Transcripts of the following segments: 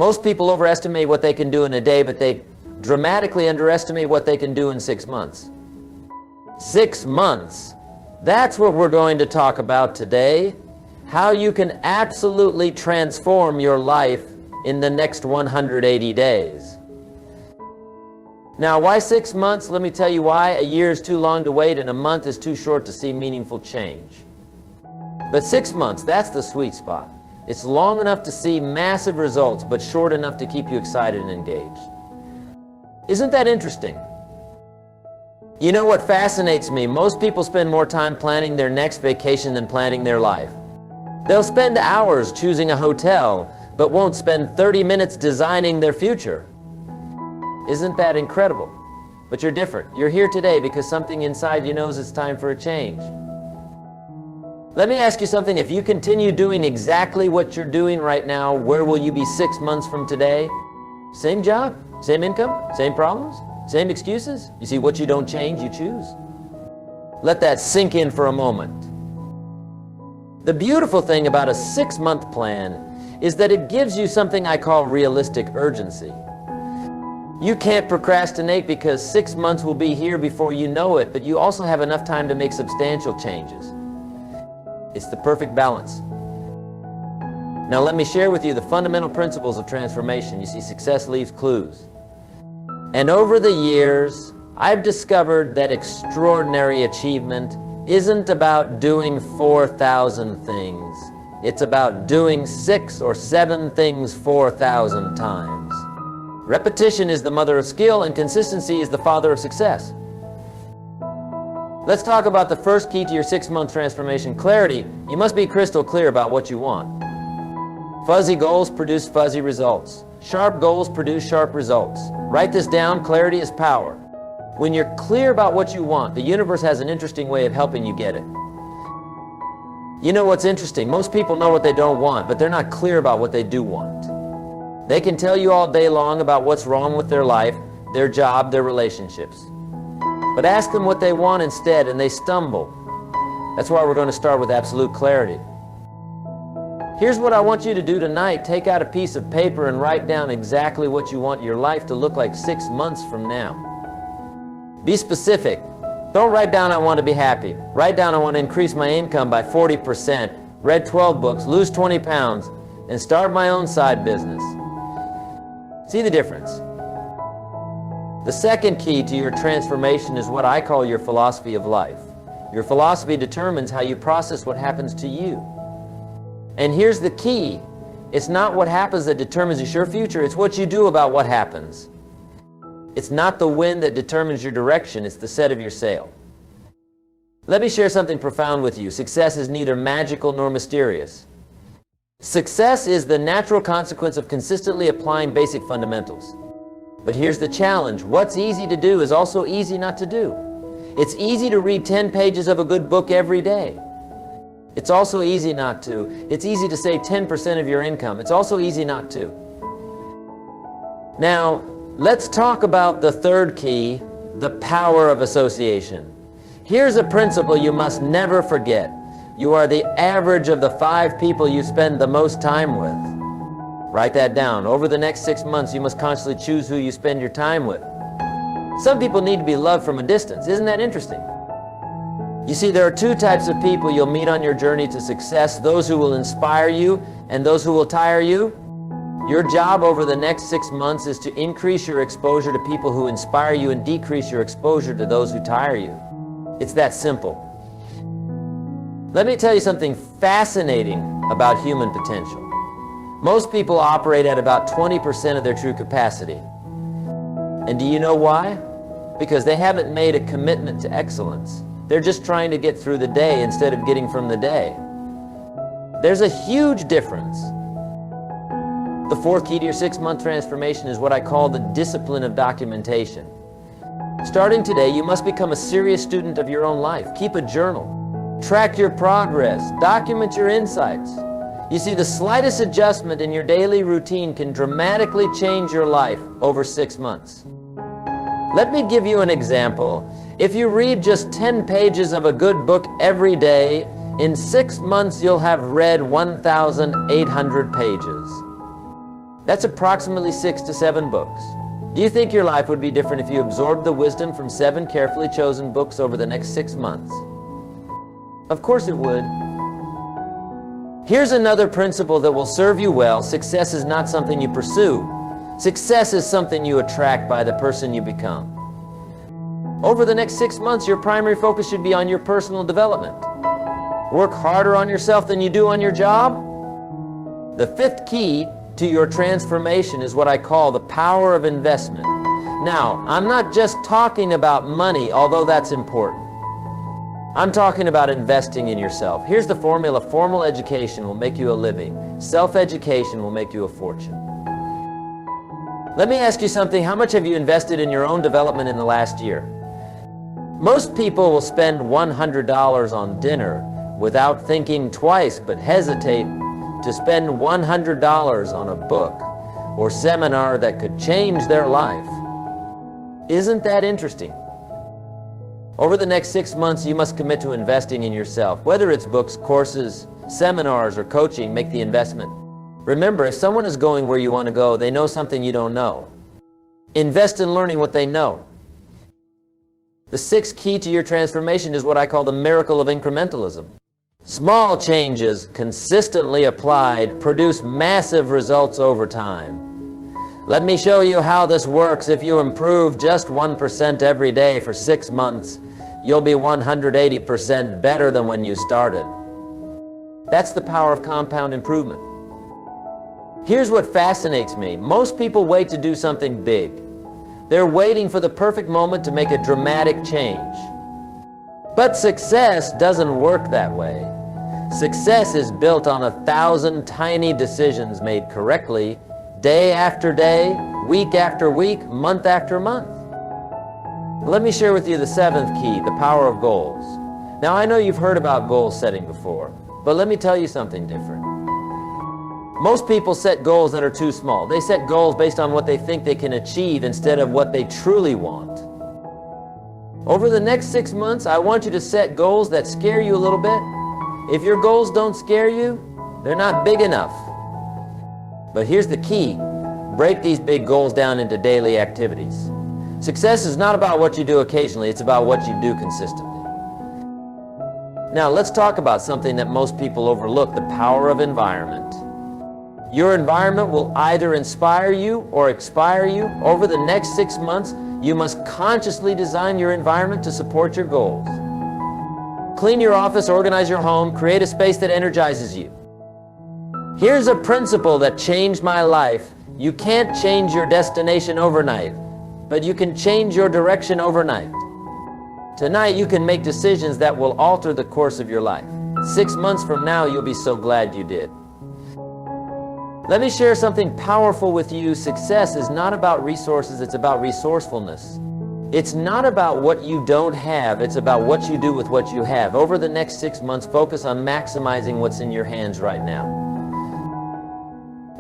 Most people overestimate what they can do in a day, but they dramatically underestimate what they can do in 6 months. 6 months. That's what we're going to talk about today. How you can absolutely transform your life in the next 180 days. Now, why 6 months? Let me tell you why. A year is too long to wait, and a month is too short to see meaningful change. But 6 months, that's the sweet spot. It's long enough to see massive results, but short enough to keep you excited and engaged. Isn't that interesting? You know what fascinates me? Most people spend more time planning their next vacation than planning their life. They'll spend hours choosing a hotel, but won't spend 30 minutes designing their future. Isn't that incredible? But you're different. You're here today because something inside you knows it's time for a change. Let me ask you something. If you continue doing exactly what you're doing right now, where will you be 6 months from today? Same job, same income, same problems, same excuses? You see, what you don't change, you choose. Let that sink in for a moment. The beautiful thing about a 6-month plan is that it gives you something I call realistic urgency. You can't procrastinate because 6 months will be here before you know it, but you also have enough time to make substantial changes. It's the perfect balance. Now let me share with you the fundamental principles of transformation. You see, success leaves clues. And over the years, I've discovered that extraordinary achievement isn't about doing 4,000 things. It's about doing 6 or 7 things 4,000 times. Repetition is the mother of skill, and consistency is the father of success. Let's talk about the first key to your 6-month transformation: clarity. You must be crystal clear about what you want. Fuzzy goals produce fuzzy results. Sharp goals produce sharp results. Write this down: clarity is power. When you're clear about what you want, the universe has an interesting way of helping you get it. You know what's interesting? Most people know what they don't want, but they're not clear about what they do want. They can tell you all day long about what's wrong with their life, their job, their relationships. But ask them what they want instead, and they stumble. That's why we're going to start with absolute clarity. Here's what I want you to do tonight. Take out a piece of paper and write down exactly what you want your life to look like 6 months from now. Be specific. Don't write down, I want to be happy. Write down, I want to increase my income by 40%, read 12 books, lose 20 pounds, and start my own side business. See the difference? The second key to your transformation is what I call your philosophy of life. Your philosophy determines how you process what happens to you. And here's the key. It's not what happens that determines your future, it's what you do about what happens. It's not the wind that determines your direction, it's the set of your sail. Let me share something profound with you. Success is neither magical nor mysterious. Success is the natural consequence of consistently applying basic fundamentals. But here's the challenge. What's easy to do is also easy not to do. It's easy to read 10 pages of a good book every day. It's also easy not to. It's easy to save 10% of your income. It's also easy not to. Now, let's talk about the third key, the power of association. Here's a principle you must never forget. You are the average of the 5 people you spend the most time with. Write that down. Over the next 6 months, you must constantly choose who you spend your time with. Some people need to be loved from a distance. Isn't that interesting? You see, there are 2 types of people you'll meet on your journey to success: those who will inspire you and those who will tire you. Your job over the next 6 months is to increase your exposure to people who inspire you and decrease your exposure to those who tire you. It's that simple. Let me tell you something fascinating about human potential. Most people operate at about 20% of their true capacity. And do you know why? Because they haven't made a commitment to excellence. They're just trying to get through the day instead of getting from the day. There's a huge difference. The fourth key to your 6-month transformation is what I call the discipline of documentation. Starting today, you must become a serious student of your own life. Keep a journal. Track your progress. Document your insights. You see, the slightest adjustment in your daily routine can dramatically change your life over 6 months. Let me give you an example. If you read just 10 pages of a good book every day, in 6 months you'll have read 1,800 pages. That's approximately 6 to 7 books. Do you think your life would be different if you absorbed the wisdom from 7 carefully chosen books over the next 6 months? Of course it would. Here's another principle that will serve you well. Success is not something you pursue. Success is something you attract by the person you become. Over the next 6 months, your primary focus should be on your personal development. Work harder on yourself than you do on your job. The 5th key to your transformation is what I call the power of investment. Now, I'm not just talking about money, although that's important. I'm talking about investing in yourself. Here's the formula. Formal education will make you a living. Self-education will make you a fortune. Let me ask you something. How much have you invested in your own development in the last year? Most people will spend $100 on dinner without thinking twice, but hesitate to spend $100 on a book or seminar that could change their life. Isn't that interesting? Over the next 6 months, you must commit to investing in yourself. Whether it's books, courses, seminars, or coaching, make the investment. Remember, if someone is going where you want to go, they know something you don't know. Invest in learning what they know. The 6th key to your transformation is what I call the miracle of incrementalism. Small changes consistently applied produce massive results over time. Let me show you how this works. If you improve just 1% every day for 6 months, you'll be 180% better than when you started. That's the power of compound improvement. Here's what fascinates me. Most people wait to do something big. They're waiting for the perfect moment to make a dramatic change. But success doesn't work that way. Success is built on 1,000 tiny decisions made correctly, day after day, week after week, month after month. Let me share with you the 7th key, the power of goals. Now, I know you've heard about goal setting before, but let me tell you something different. Most people set goals that are too small. They set goals based on what they think they can achieve instead of what they truly want. Over the next 6 months, I want you to set goals that scare you a little bit. If your goals don't scare you, they're not big enough. But here's the key. Break these big goals down into daily activities. Success is not about what you do occasionally, it's about what you do consistently. Now, let's talk about something that most people overlook, the power of environment. Your environment will either inspire you or expire you. Over the next 6 months, you must consciously design your environment to support your goals. Clean your office, organize your home, create a space that energizes you. Here's a principle that changed my life. You can't change your destination overnight, but you can change your direction overnight. Tonight, you can make decisions that will alter the course of your life. 6 months from now, you'll be so glad you did. Let me share something powerful with you. Success is not about resources, it's about resourcefulness. It's not about what you don't have, it's about what you do with what you have. Over the next 6 months, focus on maximizing what's in your hands right now.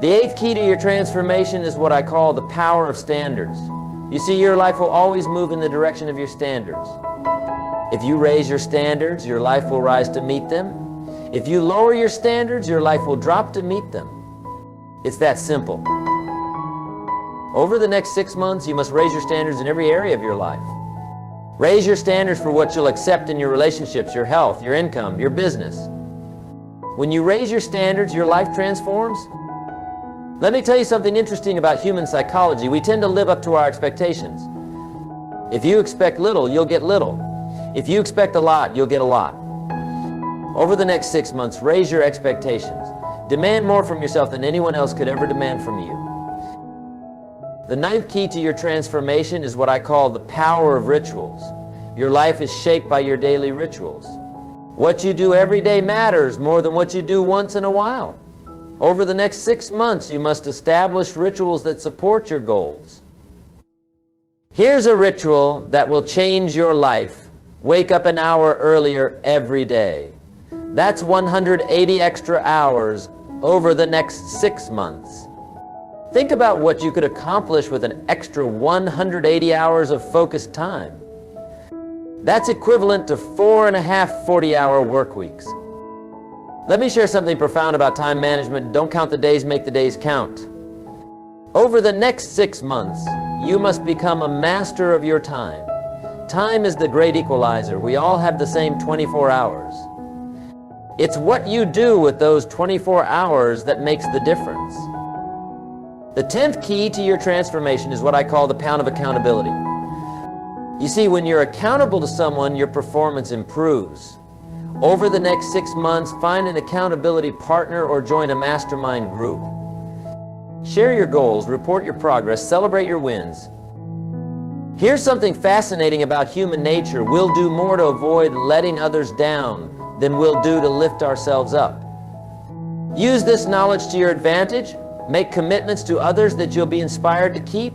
The 8th key to your transformation is what I call the power of standards. You see, your life will always move in the direction of your standards. If you raise your standards, your life will rise to meet them. If you lower your standards, your life will drop to meet them. It's that simple. Over the next 6 months, you must raise your standards in every area of your life. Raise your standards for what you'll accept in your relationships, your health, your income, your business. When you raise your standards, your life transforms. Let me tell you something interesting about human psychology. We tend to live up to our expectations. If you expect little, you'll get little. If you expect a lot, you'll get a lot. Over the next 6 months, raise your expectations. Demand more from yourself than anyone else could ever demand from you. The 9th key to your transformation is what I call the power of rituals. Your life is shaped by your daily rituals. What you do every day matters more than what you do once in a while. Over the next 6 months, you must establish rituals that support your goals. Here's a ritual that will change your life. Wake up an hour earlier every day. That's 180 extra hours over the next 6 months. Think about what you could accomplish with an extra 180 hours of focused time. That's equivalent to 4.5 40-hour work weeks. Let me share something profound about time management. Don't count the days, make the days count. Over the next 6 months, you must become a master of your time. Time is the great equalizer. We all have the same 24 hours. It's what you do with those 24 hours that makes the difference. The 10th key to your transformation is what I call the pound of accountability. You see, when you're accountable to someone, your performance improves. Over the next 6 months, find an accountability partner or join a mastermind group. Share your goals, report your progress, celebrate your wins. Here's something fascinating about human nature. We'll do more to avoid letting others down than we'll do to lift ourselves up. Use this knowledge to your advantage. Make commitments to others that you'll be inspired to keep.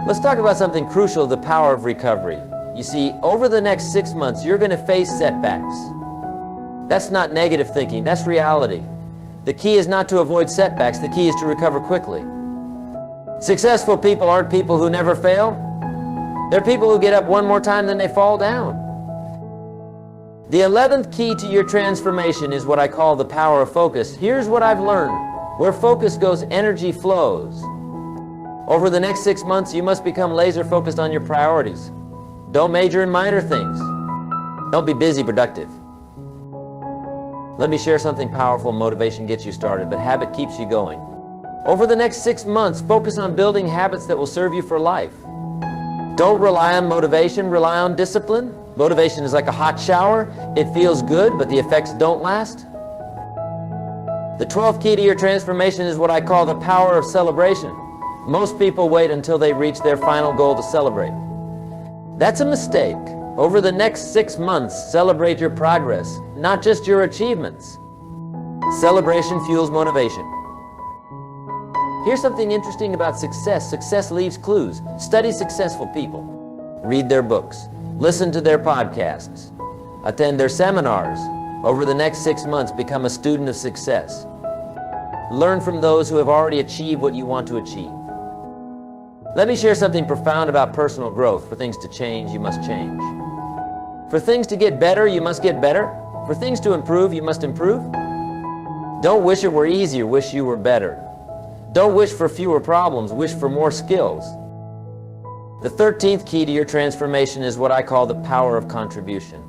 Let's talk about something crucial, the power of recovery. You see, over the next 6 months, you're going to face setbacks. That's not negative thinking, that's reality. The key is not to avoid setbacks, the key is to recover quickly. Successful people aren't people who never fail. They're people who get up one more time than they fall down. The 11th key to your transformation is what I call the power of focus. Here's what I've learned. Where focus goes, energy flows. Over the next 6 months, you must become laser focused on your priorities. Don't major in minor things. Don't be busy, productive. Let me share something powerful. Motivation gets you started, but habit keeps you going. Over the next 6 months, focus on building habits that will serve you for life. Don't rely on motivation, rely on discipline. Motivation is like a hot shower. It feels good, but the effects don't last. The 12th key to your transformation is what I call the power of celebration. Most people wait until they reach their final goal to celebrate. That's a mistake. Over the next 6 months, celebrate your progress, not just your achievements. Celebration fuels motivation. Here's something interesting about success. Success leaves clues. Study successful people. Read their books. Listen to their podcasts. Attend their seminars. Over the next 6 months, become a student of success. Learn from those who have already achieved what you want to achieve. Let me share something profound about personal growth. For things to change, you must change. For things to get better, you must get better. For things to improve, you must improve. Don't wish it were easier, wish you were better. Don't wish for fewer problems, wish for more skills. The 13th key to your transformation is what I call the power of contribution.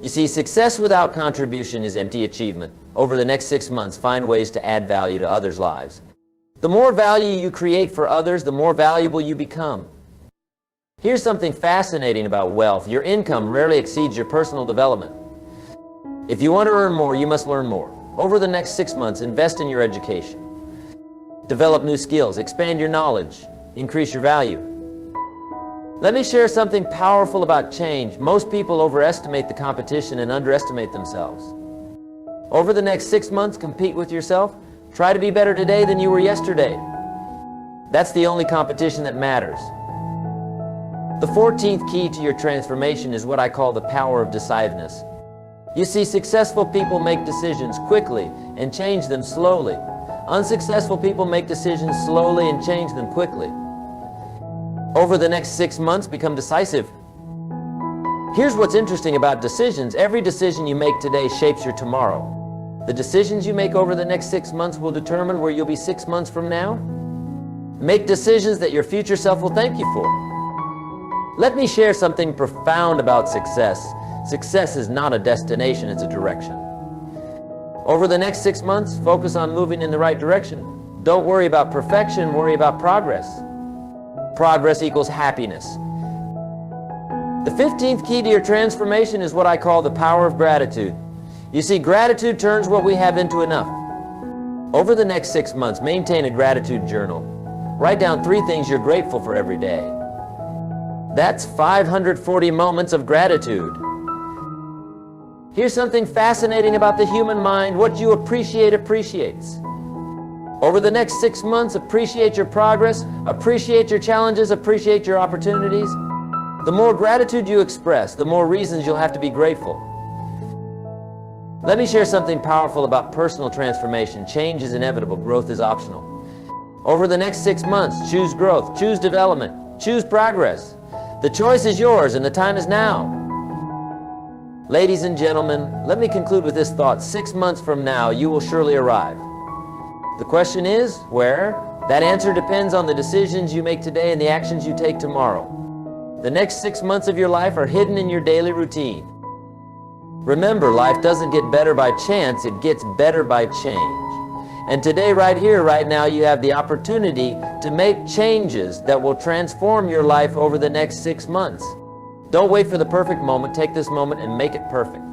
You see, success without contribution is empty achievement. Over the next 6 months, find ways to add value to others' lives. The more value you create for others, the more valuable you become. Here's something fascinating about wealth. Your income rarely exceeds your personal development. If you want to earn more, you must learn more. Over the next 6 months, invest in your education. Develop new skills, expand your knowledge, increase your value. Let me share something powerful about change. Most people overestimate the competition and underestimate themselves. Over the next 6 months, compete with yourself. Try to be better today than you were yesterday. That's the only competition that matters. The 14th key to your transformation is what I call the power of decisiveness. You see, successful people make decisions quickly and change them slowly. Unsuccessful people make decisions slowly and change them quickly. Over the next 6 months, become decisive. Here's what's interesting about decisions. Every decision you make today shapes your tomorrow. The decisions you make over the next 6 months will determine where you'll be 6 months from now. Make decisions that your future self will thank you for. Let me share something profound about success. Success is not a destination, it's a direction. Over the next 6 months, focus on moving in the right direction. Don't worry about perfection, worry about progress. Progress equals happiness. The 15th key to your transformation is what I call the power of gratitude. You see, gratitude turns what we have into enough. Over the next 6 months, maintain a gratitude journal. Write down 3 things you're grateful for every day. That's 540 moments of gratitude. Here's something fascinating about the human mind. What you appreciate appreciates. Over the next 6 months, appreciate your progress, appreciate your challenges, appreciate your opportunities. The more gratitude you express, the more reasons you'll have to be grateful. Let me share something powerful about personal transformation. Change is inevitable, growth is optional. Over the next 6 months, choose growth, choose development, choose progress. The choice is yours and the time is now. Ladies and gentlemen, let me conclude with this thought. 6 months from now, you will surely arrive. The question is, where That answer depends on the decisions you make today and the actions you take tomorrow. The next 6 months of your life are hidden in your daily routine. Remember, life doesn't get better by chance, it gets better by change. And today, right here, right now, you have the opportunity to make changes that will transform your life over the next 6 months. Don't wait for the perfect moment. Take this moment and make it perfect.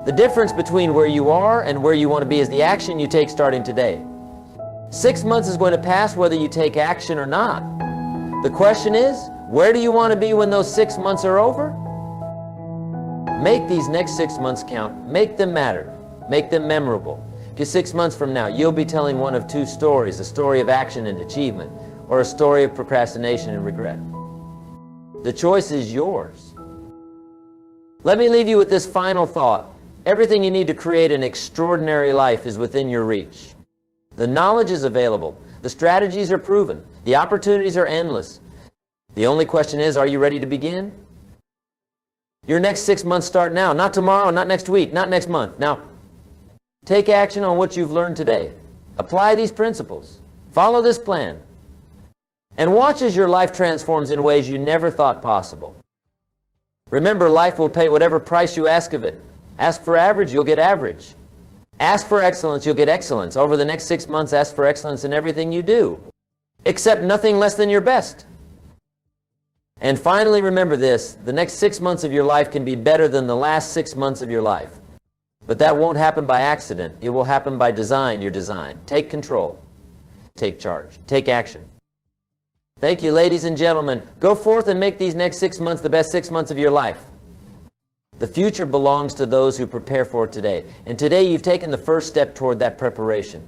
The difference between where you are and where you want to be is the action you take starting today. 6 months is going to pass whether you take action or not. The question is, where do you want to be when those 6 months are over? Make these next 6 months count. Make them matter. Make them memorable. Because 6 months from now, you'll be telling one of two stories, a story of action and achievement, or a story of procrastination and regret. The choice is yours. Let me leave you with this final thought. Everything you need to create an extraordinary life is within your reach. The knowledge is available. The strategies are proven. The opportunities are endless. The only question is, are you ready to begin? Your next 6 months start now. Not tomorrow, not next week, not next month. Now, take action on what you've learned today. Apply these principles. Follow this plan. And watch as your life transforms in ways you never thought possible. Remember, life will pay whatever price you ask of it. Ask for average, you'll get average. Ask for excellence, you'll get excellence. Over the next 6 months, ask for excellence in everything you do. Accept nothing less than your best. And finally, remember this, the next 6 months of your life can be better than the last 6 months of your life. But that won't happen by accident. It will happen by design, your design. Take control. Take charge. Take action. Thank you, ladies and gentlemen. Go forth and make these next 6 months the best 6 months of your life. The future belongs to those who prepare for it today. And today you've taken the first step toward that preparation.